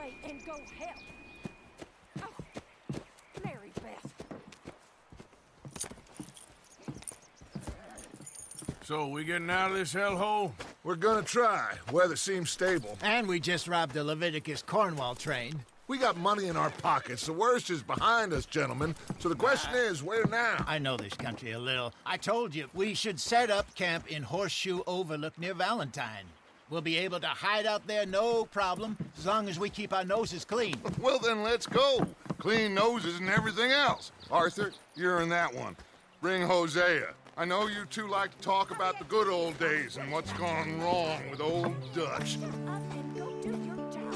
way and go help. Oh, Mary Beth. So, we getting out of this hellhole? We're gonna try. Weather seems stable. And we just robbed the Leviticus Cornwall train. We got money in our pockets. The worst is behind us, gentlemen. So the question is, where now? I know this country a little. I told you, we should set up camp in Horseshoe Overlook near Valentine. We'll be able to hide out there, no problem, as long as we keep our noses clean. Well, then let's go. Clean noses and everything else. Arthur, you're in that one. Bring Hosea. I know you two like to talk about the good old days and what's gone wrong with old Dutch. Shut up and go do your job.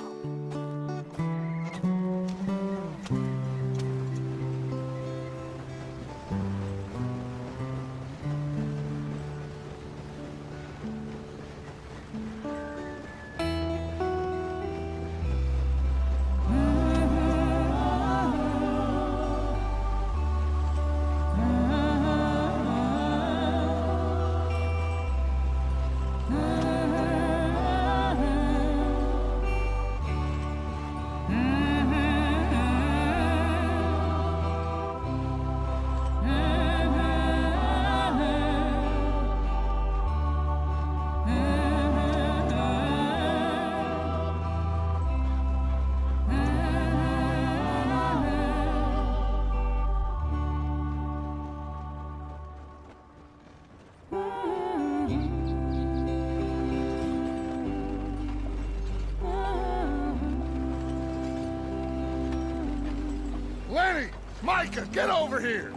Lenny! Micah, get over here!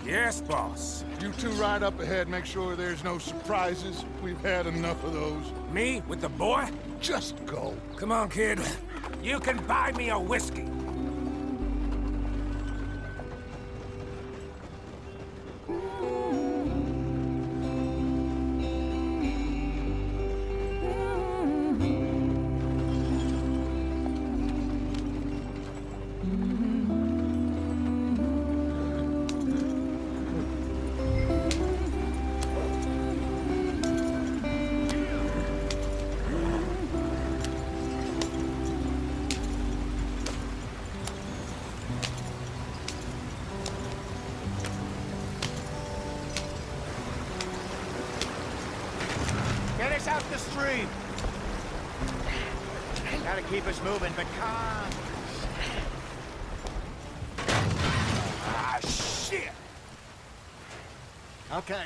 Yes, boss. You two ride up ahead, make sure there's no surprises. We've had enough of those. Me with the boy? Just go. Come on, kid. You can buy me a whiskey. Get us out the stream. Gotta keep us moving, but calm. Ah, shit! Okay,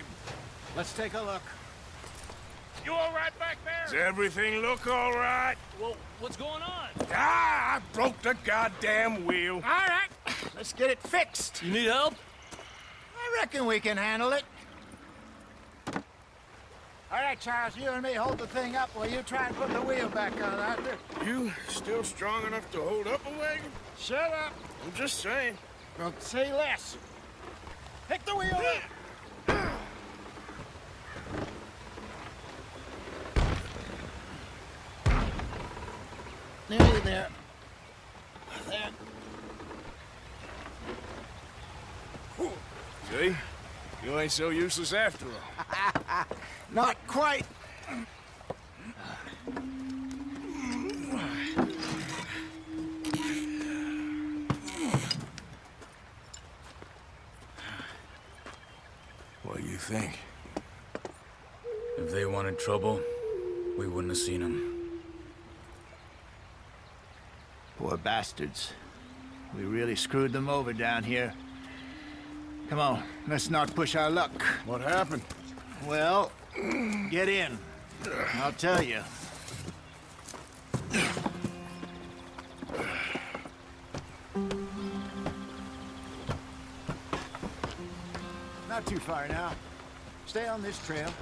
let's take a look. You all right back there? Does everything look all right? Well, what's going on? Ah, I broke the goddamn wheel. All right, let's get it fixed. You need help? I reckon we can handle it. All right, Charles, you and me hold the thing up while you try and put the wheel back on, Arthur. You still strong enough to hold up a wagon? Shut up. I'm just saying. Don't say less. Pick the wheel up. Nearly there. There. See? You ain't so useless after all. Not quite. What do you think? If they wanted trouble, we wouldn't have seen them. Poor bastards. We really screwed them over down here. Come on, let's not push our luck. What happened? Well, get in. I'll tell you. Not too far now. Stay on this trail.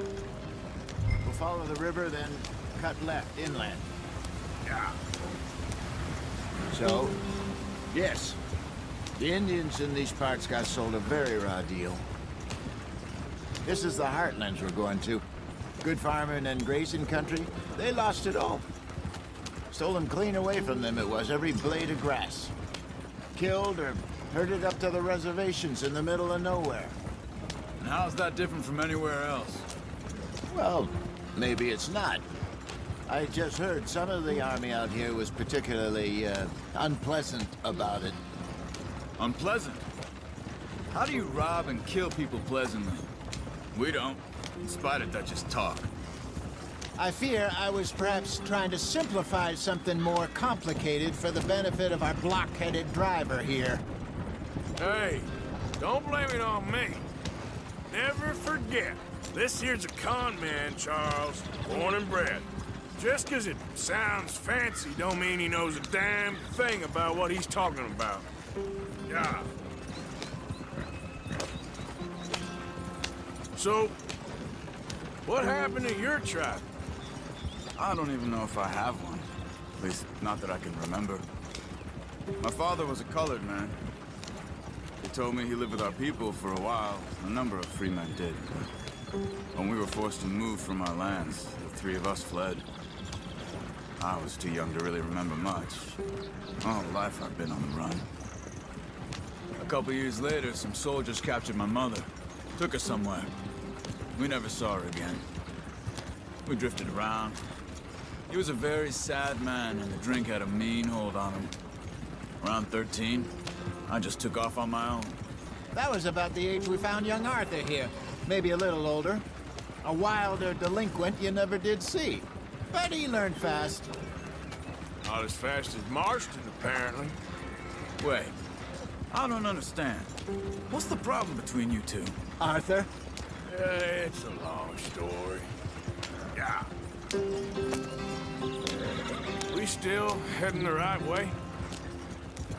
We'll follow the river, then cut left inland. Yeah. So, yes, the Indians in these parts got sold a very raw deal. This is the heartlands we're going to. Good farming and grazing country, they lost it all. Stolen clean away from them it was, every blade of grass. Killed or herded up to the reservations in the middle of nowhere. And how's that different from anywhere else? Well, maybe it's not. I just heard some of the army out here was particularly, unpleasant about it. Unpleasant? How do you rob and kill people pleasantly? We don't, in spite of Dutch's talk. I fear I was perhaps trying to simplify something more complicated for the benefit of our block-headed driver here. Hey, don't blame it on me. Never forget, this here's a con man, Charles, born and bred. Just 'cause it sounds fancy don't mean he knows a damn thing about what he's talking about. Yeah. So, what happened to your tribe? I don't even know if I have one. At least, not that I can remember. My father was a colored man. He told me he lived with our people for a while. A number of free men did. When we were forced to move from our lands, the three of us fled. I was too young to really remember much. All life I've been on the run. A couple years later, some soldiers captured my mother. Took her somewhere. We never saw her again. We drifted around. He was a very sad man, and the drink had a mean hold on him. Around 13, I just took off on my own. That was about the age we found young Arthur here. Maybe a little older. A wilder delinquent you never did see. But he learned fast. Not as fast as Marston, apparently. Wait, I don't understand. What's the problem between you two? Arthur? It's a long story. Yeah. We still heading the right way?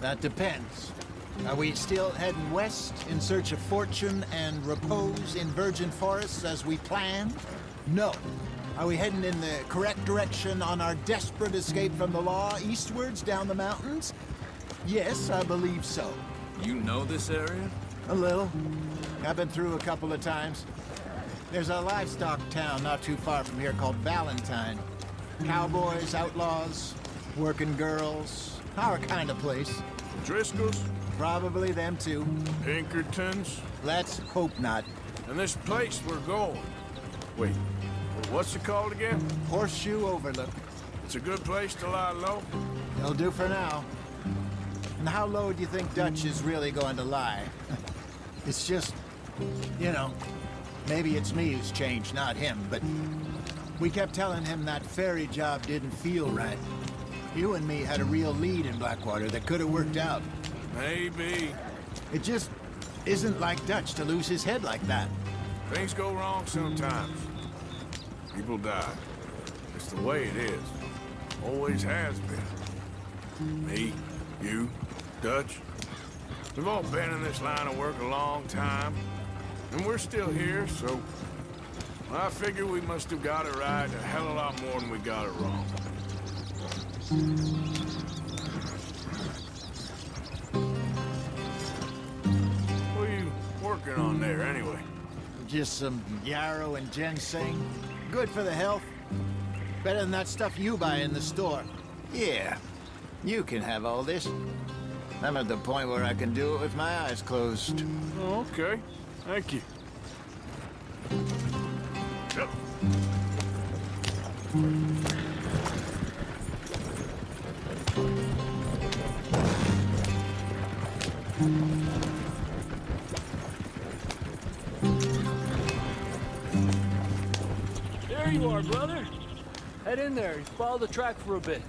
That depends. Are we still heading west in search of fortune and repose in virgin forests as we planned? No. Are we heading in the correct direction on our desperate escape from the law eastwards down the mountains? Yes, I believe so. You know this area? A little. I've been through a couple of times. There's a livestock town not too far from here called Valentine. Cowboys, outlaws, working girls, our kind of place. Driscoll's? Probably them too. Pinkertons? Let's hope not. And this place we're going. Wait, what's it called again? Horseshoe Overlook. It's a good place to lie low? It'll do for now. And how low do you think Dutch is really going to lie? It's just, you know, maybe it's me who's changed, not him, but we kept telling him that ferry job didn't feel right. You and me had a real lead in Blackwater that could have worked out. Maybe. It just isn't like Dutch to lose his head like that. Things go wrong sometimes. People die. It's the way it is. Always has been. Me, you, Dutch. We've all been in this line of work a long time. And we're still here, so I figure we must have got it right a hell of a lot more than we got it wrong. What are you working on there, anyway? Just some yarrow and ginseng. Good for the health. Better than that stuff you buy in the store. Yeah, you can have all this. I'm at the point where I can do it with my eyes closed. Oh, okay. Thank you. Yep. There you are, brother. Head in there and follow the track for a bit.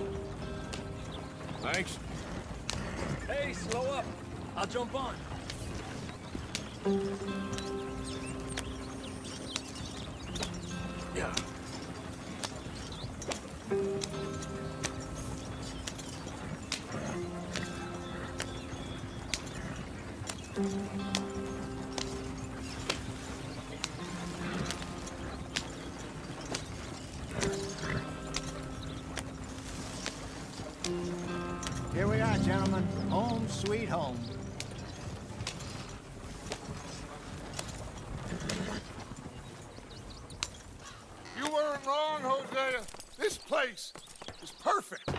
Thanks. Hey, slow up. I'll jump on. Yeah. Here we are, gentlemen. Home sweet home. You weren't wrong, Hosea. This place is perfect.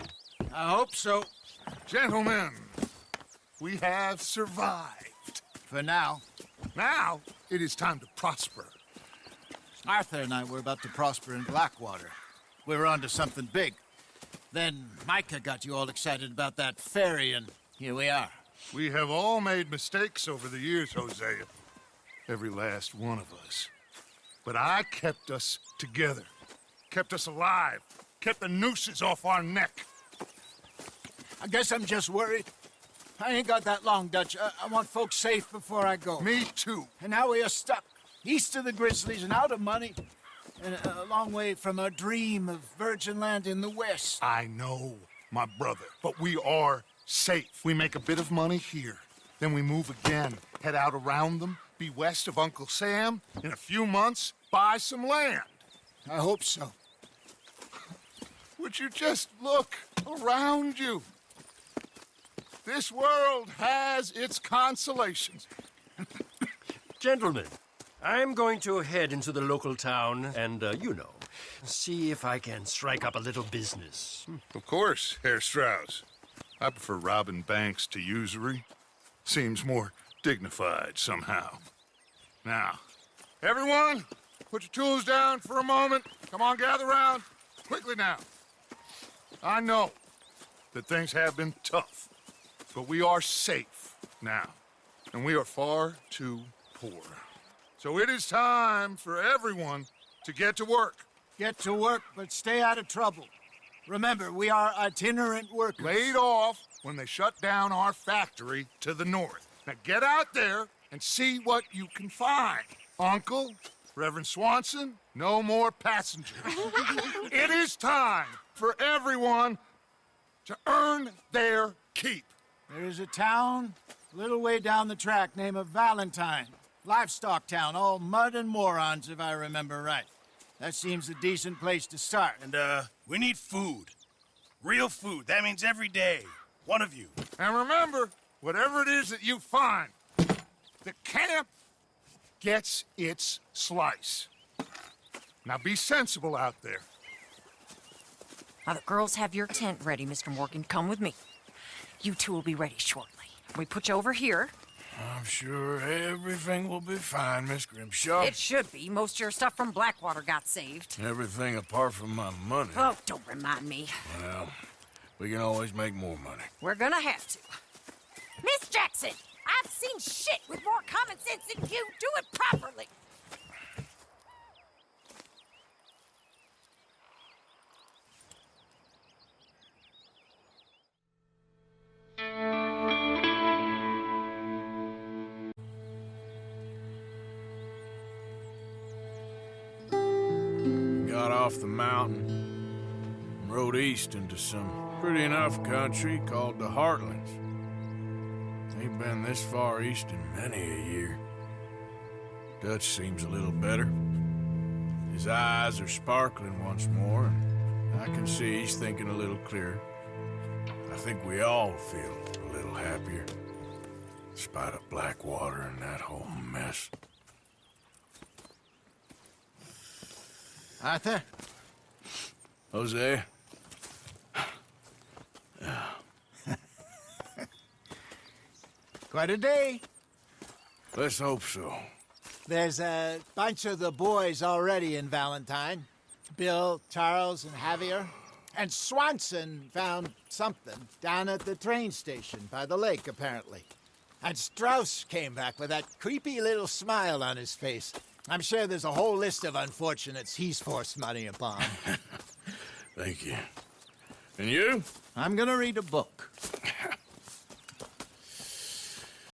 I hope so. Gentlemen, we have survived. For now. Now, it is time to prosper. Arthur and I were about to prosper in Blackwater. we were onto something big. Then Micah got you all excited about that ferry, and here we are. We have all made mistakes over the years, Hosea. Every last one of us. But I kept us together. Kept us alive. Kept the nooses off our neck. I guess I'm just worried. I ain't got that long, Dutch. I want folks safe before I go. Me too. And now we are stuck, east of the Grizzlies and out of money, and a long way from our dream of virgin land in the west. I know, my brother, but we are safe. We make a bit of money here, then we move again, head out around them, be west of Uncle Sam, in a few months, buy some land. I hope so. Would you just look around you? This world has its consolations. Gentlemen, I'm going to head into the local town and, see if I can strike up a little business. Of course, Herr Strauss. I prefer robbing banks to usury. Seems more dignified somehow. Now, everyone, put your tools down for a moment. Come on, gather round. Quickly now. I know that things have been tough, but we are safe now, and we are far too poor. So it is time for everyone to get to work. Get to work, but stay out of trouble. Remember, we are itinerant workers. Laid off when they shut down our factory to the north. Now get out there and see what you can find. Uncle, Reverend Swanson, no more passengers. It is time for everyone to earn their keep. There is a town a little way down the track named Valentine. Livestock town, all mud and morons, if I remember right. That seems a decent place to start. And, we need food. Real food. That means every day. One of you. And remember, whatever it is that you find, the camp gets its slice. Now be sensible out there. Now, the girls have your tent ready, Mr. Morgan. Come with me. You two will be ready shortly. We put you over here. I'm sure everything will be fine, Miss Grimshaw. It should be. Most of your stuff from Blackwater got saved. Everything apart from my money. Oh, don't remind me. Well, we can always make more money. We're gonna have to. Miss Jackson, I've seen shit with more common sense than you. Do it properly. Got off the mountain and rode east into some pretty enough country called the Heartlands. Ain't been this far east in many a year. Dutch seems a little better. His eyes are sparkling once more, and I can see he's thinking a little clearer. I think we all feel a little happier, in spite of Blackwater and that whole mess. Arthur? Jose? Quite a day. Let's hope so. There's a bunch of the boys already in Valentine. Bill, Charles, and Javier. And Swanson found something down at the train station by the lake, apparently. And Strauss came back with that creepy little smile on his face. I'm sure there's a whole list of unfortunates he's forced money upon. Thank you. And you? I'm gonna read a book.